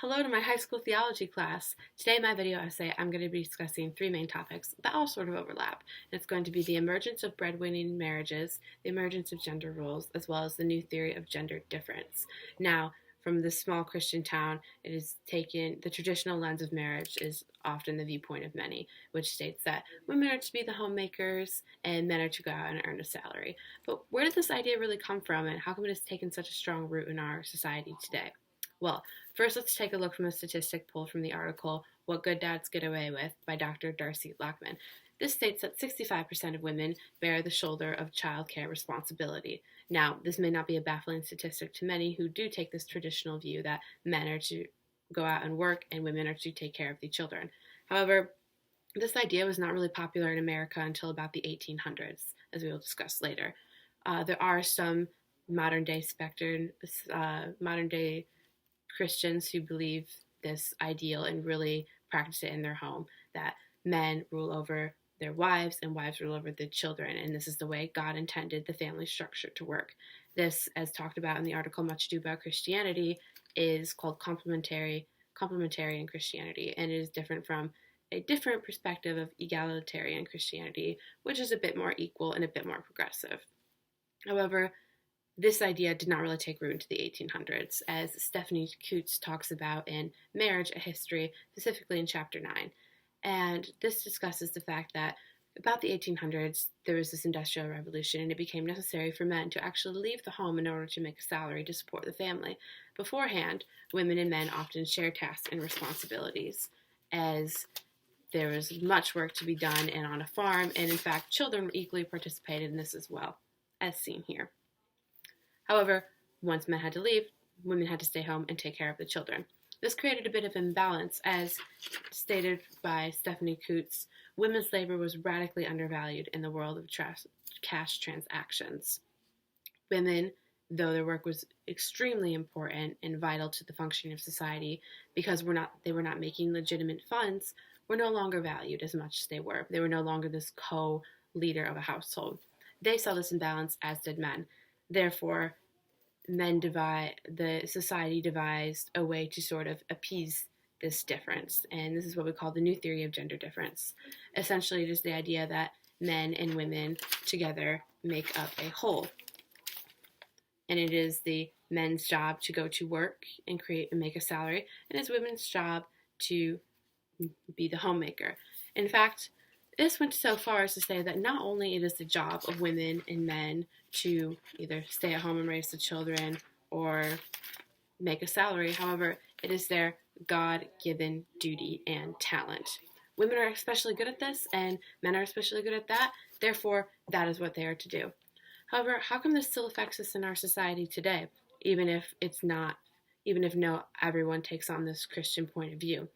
Hello to my high school theology class. Today in my video essay, I'm going to be discussing three main topics that all sort of overlap. It's going to be the emergence of breadwinning marriages, the emergence of gender roles, as well as the new theory of gender difference. Now, from this small Christian town, it is taken, the traditional lens of marriage is often the viewpoint of many, which states that women are to be the homemakers and men are to go out and earn a salary. But where did this idea really come from, and how come it has taken such a strong root in our society today? Well, first let's take a look from a statistic pulled from the article What Good Dads Get Away With by Dr. Darcy Lockman. This states that 65% of women bear the shoulder of child care responsibility. Now, this may not be a baffling statistic to many who do take this traditional view that men are to go out and work and women are to take care of the children. However, this idea was not really popular in America until about the 1800s, as we will discuss later. There are some modern day Christians who believe this ideal and really practice it in their home, that men rule over their wives and wives rule over the children, and this is the way God intended the family structure to work. This, as talked about in the article Much Ado About Christianity, is called complementarian Christianity, and it is different from a different perspective of egalitarian Christianity, which is a bit more equal and a bit more progressive. However, this idea did not really take root into the 1800s, as Stephanie Coots talks about in Marriage, a History, specifically in Chapter 9. And this discusses the fact that about the 1800s, there was this industrial revolution, and it became necessary for men to actually leave the home in order to make a salary to support the family. Beforehand, women and men often shared tasks and responsibilities, as there was much work to be done and on a farm, and in fact, children equally participated in this as well, as seen here. However, once men had to leave, women had to stay home and take care of the children. This created a bit of imbalance, as stated by Stephanie Coots. Women's labor was radically undervalued in the world of cash transactions. Women, though their work was extremely important and vital to the functioning of society, because they were not making legitimate funds, were no longer valued as much as they were. They were no longer this co-leader of a household. They saw this imbalance, as did men. Therefore, the society devised a way to sort of appease this difference, and this is what we call the new theory of gender difference. Essentially, it is the idea that men and women together make up a whole, and it is the men's job to go to work and create and make a salary, and it's women's job to be the homemaker. In fact, this went so far as to say that not only it is the job of women and men to either stay at home and raise the children or make a salary, however, it is their God-given duty and talent. Women are especially good at this, and men are especially good at that. Therefore, that is what they are to do. However, how come this still affects us in our society today, even if not everyone takes on this Christian point of view?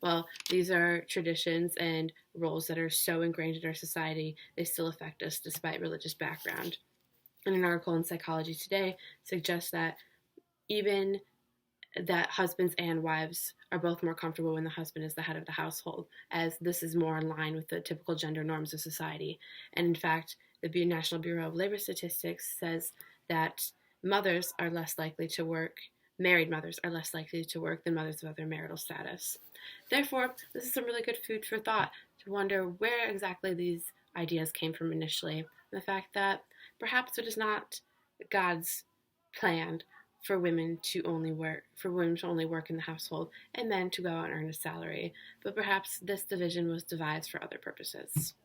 Well, these are traditions and roles that are so ingrained in our society, they still affect us despite religious background. And an article in Psychology Today suggests that even that husbands and wives are both more comfortable when the husband is the head of the household, as this is more in line with the typical gender norms of society. And in fact, the National Bureau of Labor Statistics says that married mothers are less likely to work than mothers of other marital status. Therefore, this is some really good food for thought to wonder where exactly these ideas came from initially. The fact that perhaps it is not God's plan for women to only work in the household and men to go out and earn a salary, but perhaps this division was devised for other purposes.